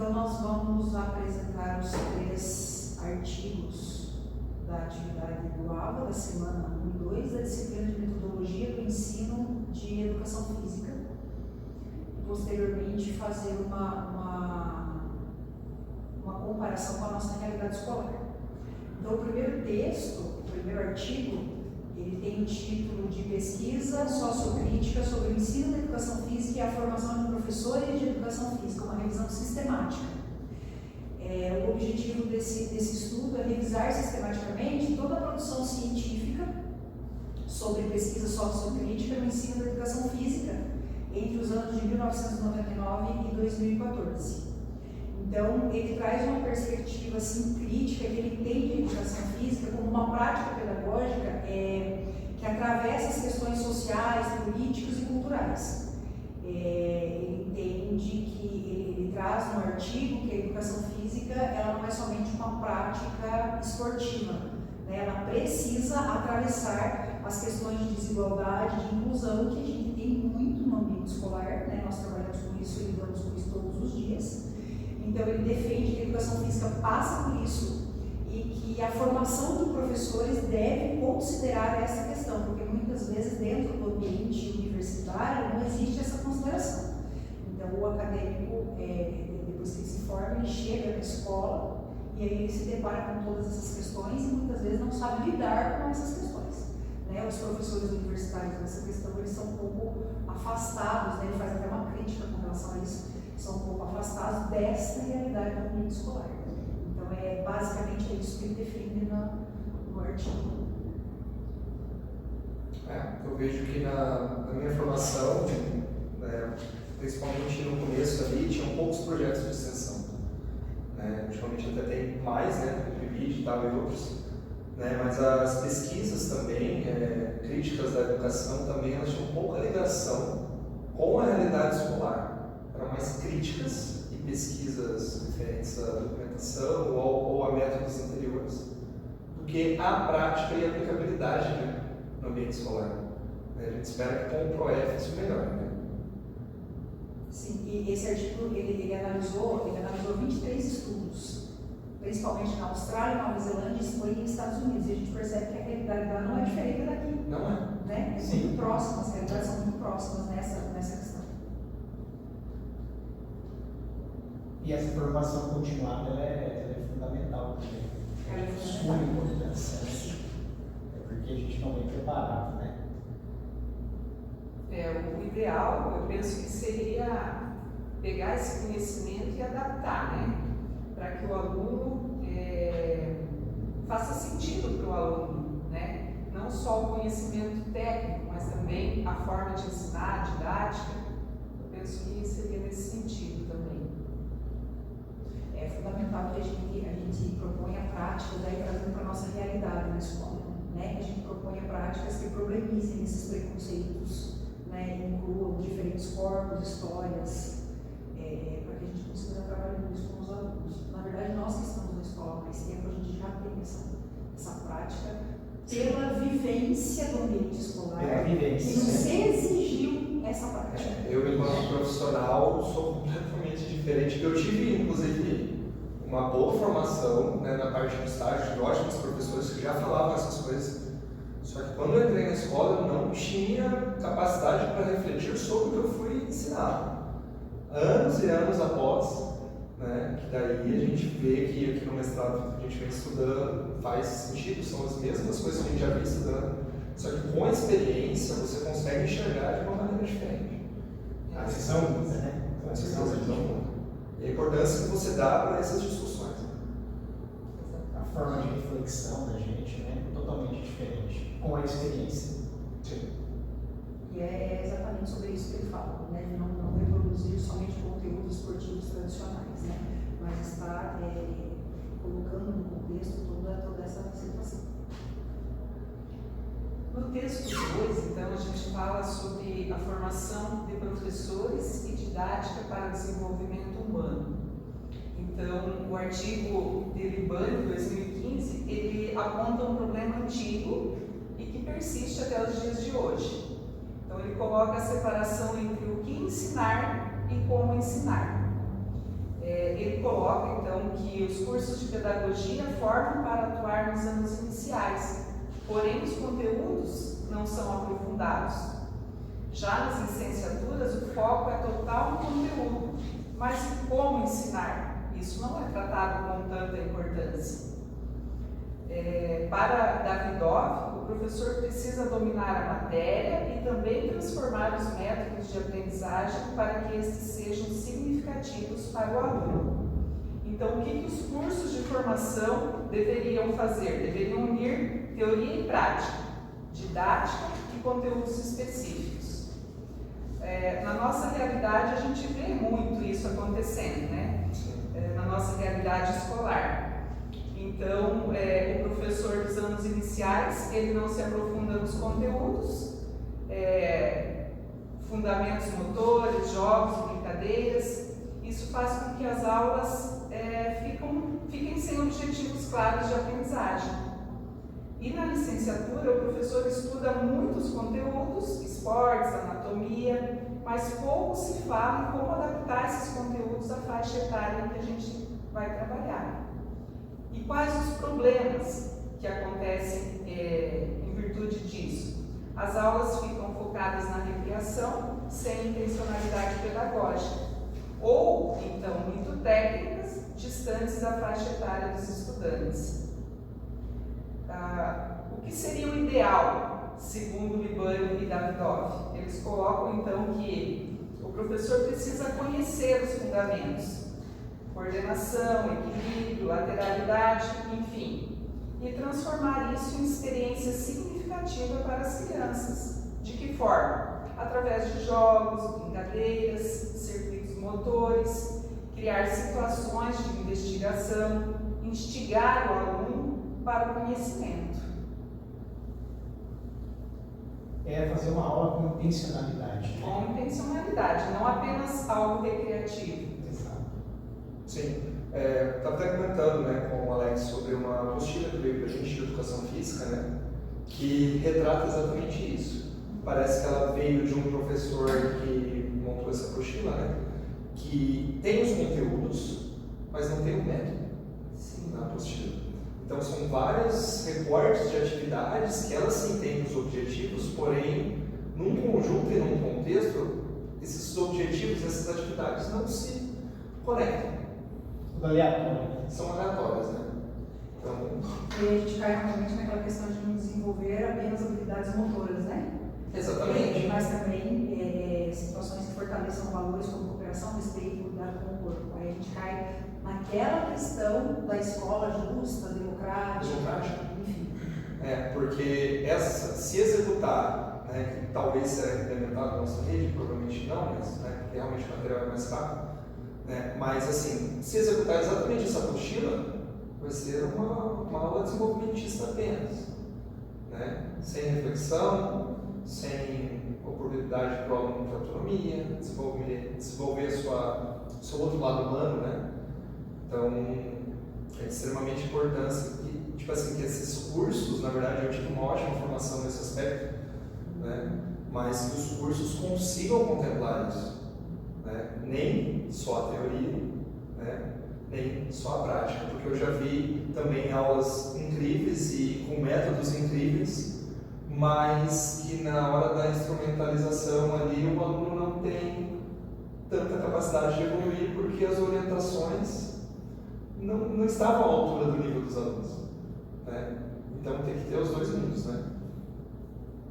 Então, nós vamos apresentar os 3 artigos da atividade do AVA, da semana 1 e 2, da disciplina de metodologia do ensino de educação física. E, posteriormente, fazer uma comparação com a nossa realidade escolar. Então, o primeiro texto, o primeiro artigo, ele tem o título de Pesquisa Sociocrítica sobre o ensino da educação física e a formação de professores de educação física, uma revisão sistemática. O objetivo desse estudo é revisar sistematicamente toda a produção científica sobre pesquisa sociocrítica no ensino da educação física entre os anos de 1999 e 2014. Então, ele traz uma perspectiva assim, crítica, que ele entende a educação física como uma prática pedagógica que atravessa as questões sociais, políticas e culturais. Ele entende que ele traz no artigo que a educação física ela não é somente uma prática esportiva, né? Ela precisa atravessar as questões de desigualdade, de inclusão, que a gente tem muito no ambiente escolar, né? Nós trabalhamos com isso e lidamos com isso todos os dias. Então, ele defende que a educação física passa por isso e que a formação de professores deve considerar essa questão, porque muitas vezes dentro do ambiente universitário não existe essa consideração. Então, o acadêmico, depois que ele se forma, ele chega na escola e aí ele se depara com todas essas questões e muitas vezes não sabe lidar com essas questões. Né? Os professores universitários nessa questão, eles são um pouco afastados, né? Ele faz até uma crítica com relação a isso, são um pouco afastados dessa realidade do ambiente escolar. Então, basicamente isso que ele define no artigo. Eu vejo que na minha formação, principalmente no começo ali, tinham poucos projetos de extensão. Ultimamente até tem mais, PIBID e tal e outros. Mas as pesquisas também, críticas da educação também, elas tinham pouca ligação com a realidade escolar. Eram mais críticas e pesquisas referentes à documentação ou a métodos anteriores do que a prática e a aplicabilidade no ambiente escolar. A gente espera que com o PROEF isso melhore. Sim, e esse artigo ele analisou 23 estudos, principalmente na Austrália, Nova Zelândia, Espanha e Estados Unidos, e a gente percebe que a realidade lá não é diferente daqui. Não é? Né? Muito próximas, as realidades são muito próximas nessa questão. E essa formação continuada ela é fundamental também. É de suma importância, né? Porque a gente não é preparado, né? O ideal, eu penso que seria pegar esse conhecimento e adaptar, né? Para que o aluno faça sentido para o aluno, né? Não só o conhecimento técnico, mas também a forma de ensinar, a didática. Eu penso que seria nesse sentido também. É fundamental que a gente proponha práticas trazendo para a nossa realidade na escola, né? Que a gente proponha práticas que problemizem esses preconceitos, né? Incluam diferentes corpos, histórias, para que a gente consiga trabalhar isso com os alunos. Na verdade, nós que estamos na escola há mais tempo, a gente já tem essa prática pela vivência do ambiente escolar, que nos exigiu essa prática. Eu, enquanto profissional, sou completamente diferente. Eu tive, inclusive, uma boa formação na parte do estágio, de ótimos professores que já falavam essas coisas. Só que quando eu entrei na escola, eu não tinha capacidade para refletir sobre o que eu fui ensinado. Anos e anos após, que daí a gente vê que aqui no mestrado a gente vem estudando, faz sentido, são as mesmas coisas que a gente já vem estudando, só que com a experiência você consegue enxergar de uma maneira diferente. A visão muda, né? Com certeza, a visão muda. E a importância que você dá para essas discussões. A forma de reflexão da gente é totalmente diferente, com a experiência. Sim. E é exatamente sobre isso que ele fala, né? De não reproduzir somente conteúdos esportivos tradicionais, né? Mas estar colocando no contexto toda essa situação. No texto 2, então, a gente fala sobre a formação de professores e didática para o desenvolvimento humano. Então, o artigo de Libani, 2015, ele aponta um problema antigo e que persiste até os dias de hoje. Então, ele coloca a separação entre o que ensinar e como ensinar. ele coloca então que os cursos de pedagogia formam para atuar nos anos iniciais, porém os conteúdos não são aprofundados. Já nas licenciaturas, o foco é total no conteúdo, mas como ensinar? Isso não é tratado com tanta importância. Para Davidoff, o professor precisa dominar a matéria e também transformar os métodos de aprendizagem para que estes sejam significativos para o aluno. Então, o que os cursos de formação deveriam fazer? Deveriam unir teoria e prática, didática e conteúdos específicos. Na nossa realidade, a gente vê muito isso acontecendo, né? Na nossa realidade escolar. Então, o professor dos anos iniciais, ele não se aprofunda nos conteúdos, fundamentos motores, jogos, brincadeiras. Isso faz com que as aulas fiquem sem objetivos claros de aprendizagem. E na licenciatura, o professor estuda muitos conteúdos, esportes, anatomia, mas pouco se fala em como adaptar esses conteúdos à faixa etária em que a gente vai trabalhar. E quais os problemas que acontecem em virtude disso? As aulas ficam focadas na recreação, sem intencionalidade pedagógica, ou, então, muito técnicas, distantes da faixa etária dos estudantes. O que seria o ideal, segundo Libânio e Davidoff? Eles colocam, então, que o professor precisa conhecer os fundamentos, coordenação, equilíbrio, lateralidade, enfim, e transformar isso em experiência significativa para as crianças. De que forma? Através de jogos, brincadeiras, circuitos motores, criar situações de investigação, instigar o aluno para o conhecimento. Fazer uma aula com intencionalidade. Com intencionalidade, não apenas algo recreativo. Sim, estava até comentando, né, com o Alex sobre uma apostila que veio para a gente de educação física, né, que retrata exatamente isso. Parece que ela veio de um professor que montou essa apostila, né, que tem os conteúdos, mas não tem o método. Sim. Na apostila. Então são vários recortes de atividades que elas sim têm os objetivos, porém, num conjunto e num contexto, esses objetivos, essas atividades não se conectam. São aleatórias, né? Então... E a gente cai novamente naquela questão de não desenvolver apenas habilidades motoras, né? Exatamente. Mas também situações que fortaleçam valores como cooperação, respeito e cuidado com o corpo. Aí a gente cai naquela questão da escola justa, democrática. Enfim. Porque se executar, né, que talvez será implementado na nossa rede, provavelmente não, mas porque realmente o material é mais rápido. Mas assim, se executar exatamente essa apostila, vai ser uma aula desenvolvimentista apenas, né? Sem reflexão, sem oportunidade para o aluno de autonomia, desenvolver seu outro lado humano, né? Então, é de extremamente importância que esses cursos, na verdade, eu tive uma ótima formação nesse aspecto, né? Mas que os cursos consigam contemplar isso. Nem só a teoria, né? Nem só a prática, porque eu já vi também aulas incríveis e com métodos incríveis, mas que na hora da instrumentalização ali o aluno não tem tanta capacidade de evoluir porque as orientações não estavam à altura do nível dos alunos, né? Então tem que ter os dois mundos, né?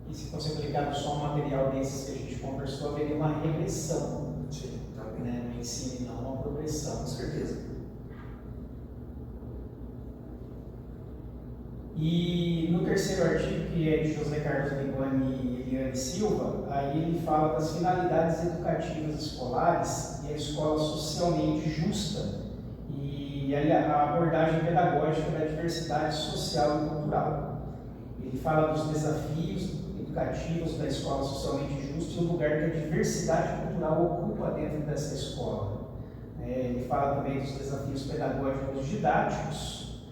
E se fosse aplicado só um material desses que a gente conversou, haveria uma regressão. Sim. No ensino e não uma progressão. Com certeza. E no terceiro artigo, que é de José Carlos Libânio e Eliane Silva, aí ele fala das finalidades educativas escolares e a escola socialmente justa e a abordagem pedagógica da diversidade social e cultural. Ele fala dos desafios educativos da escola socialmente justa e o lugar que a diversidade cultural ocupa dentro dessa escola. Ele fala também dos desafios pedagógicos didáticos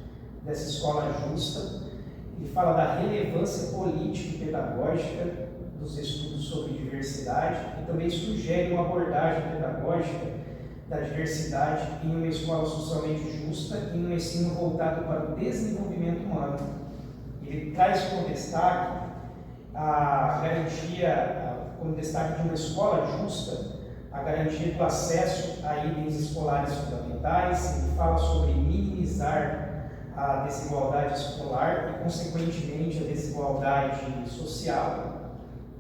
dessa escola justa. Ele fala da relevância política e pedagógica dos estudos sobre diversidade e também sugere uma abordagem pedagógica da diversidade em uma escola socialmente justa e um ensino voltado para o desenvolvimento humano. Ele traz como destaque a garantia, como destaque de uma escola justa, a garantia do acesso a itens escolares fundamentais. Ele fala sobre minimizar a desigualdade escolar e, consequentemente, a desigualdade social.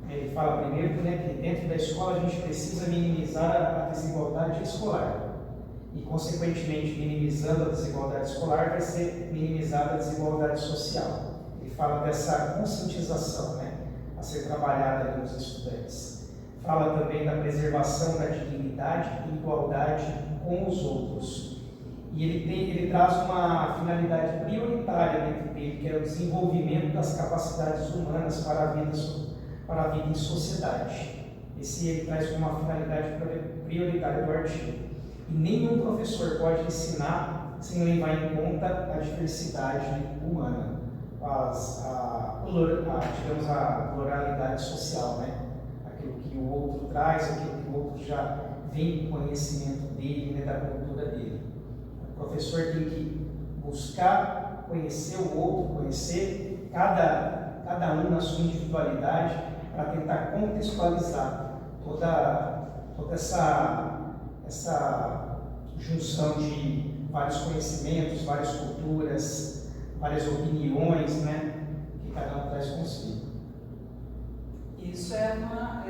Ele fala primeiro que dentro da escola a gente precisa minimizar a desigualdade escolar e, consequentemente, minimizando a desigualdade escolar, vai ser minimizada a desigualdade social. Ele fala dessa conscientização, né, a ser trabalhada ali nos estudantes. Fala também da preservação da dignidade e igualdade com os outros. E ele traz uma finalidade prioritária dentro dele, que é o desenvolvimento das capacidades humanas para a vida em sociedade. Ele traz como uma finalidade prioritária do artigo. E nenhum professor pode ensinar sem levar em conta a diversidade humana, digamos, a pluralidade social, né? Aquilo que o outro traz, aquilo que o outro já vem com conhecimento dele, né, da cultura dele. O professor tem que buscar conhecer o outro, conhecer cada um na sua individualidade, para tentar contextualizar toda essa junção de vários conhecimentos, várias culturas, várias opiniões, né, que cada um traz consigo. Isso é uma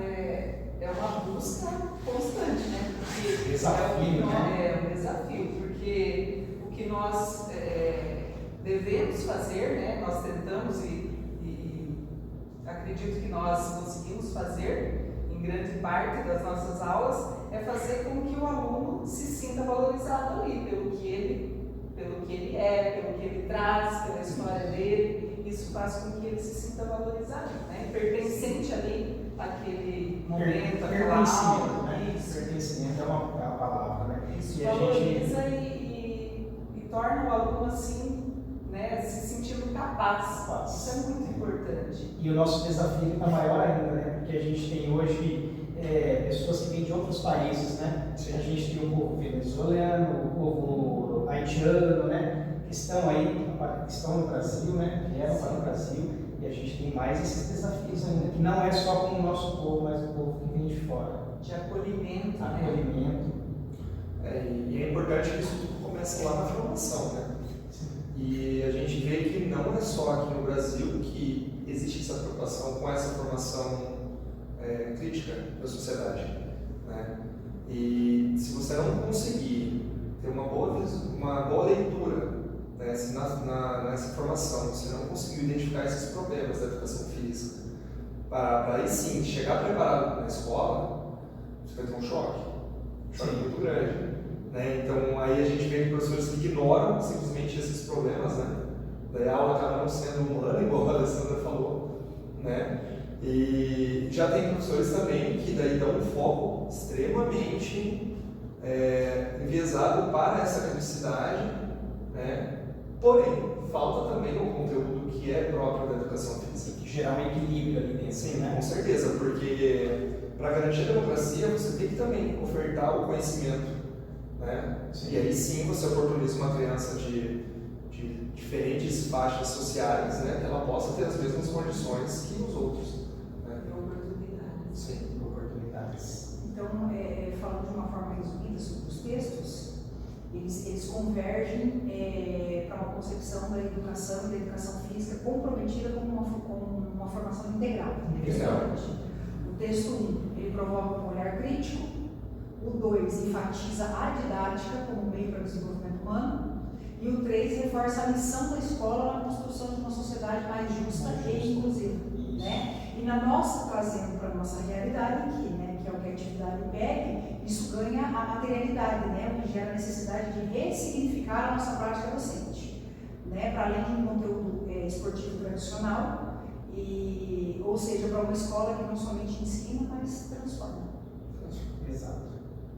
busca constante, né? Porque Desafio, é um desafio, porque o que nós devemos fazer, né? Nós tentamos e acredito que nós conseguimos fazer em grande parte das nossas aulas, é fazer com que o aluno se sinta valorizado ali pelo que ele é, pelo que ele traz, pela história dele. Isso faz com que ele se sinta valorizado, né? Pertencente ali àquele momento, àquela aula. Né? Pertencimento é uma palavra, né? Isso e valoriza e torna o aluno assim, né, se sentindo capaz. Isso é muito importante. E o nosso desafio está maior ainda, né? Porque a gente tem hoje pessoas que vêm de outros países, né? Sim. A gente tem o povo venezuelano, o povo haitiano, né? Que estão no Brasil, né? Vieram para o Brasil, e a gente tem mais esses desafios ainda, que não é só com o nosso povo, mas o povo que vem de fora. De acolhimento. Acolhimento. E é importante que isso tudo comece lá na formação, né? E a gente vê que não é só aqui no Brasil que existe essa preocupação com essa formação crítica da sociedade, né? E se você não conseguir ter uma boa leitura, né, nessa formação, você não conseguir identificar esses problemas da educação física, para aí sim chegar preparado na escola, você vai ter um choque muito grande. Né? Então, aí a gente vê que professores que ignoram simplesmente esses problemas, né? Daí a aula acaba não sendo humana, igual a Alessandra falou, né? E já tem professores também que daí dão um foco extremamente enviesado para essa criticidade, né? Porém, falta também o conteúdo que é próprio da educação física. Que gerar um equilíbrio ali dentro. Sim, né? Com certeza, porque para garantir a democracia você tem que também ofertar o conhecimento. Né? E aí sim você oportuniza uma criança de diferentes faixas sociais, né? Que ela possa ter as mesmas condições que os outros. Né? E oportunidades. Sim, oportunidades. Então, falando de uma forma resumida sobre os textos, eles convergem para uma concepção da educação e da educação física comprometida com uma formação integral. O texto 1, ele provoca um olhar crítico. O 2 enfatiza a didática como meio para o desenvolvimento humano. E o 3 reforça a missão da escola na construção de uma sociedade mais justa e inclusiva. Né? E na nossa, trazendo para a nossa realidade aqui, né, que é o que a atividade pede, isso ganha a materialidade, né, o que gera a necessidade de ressignificar a nossa prática docente. Né, para além de um conteúdo esportivo tradicional, ou seja, para uma escola que não somente ensina, mas transforma. Exato.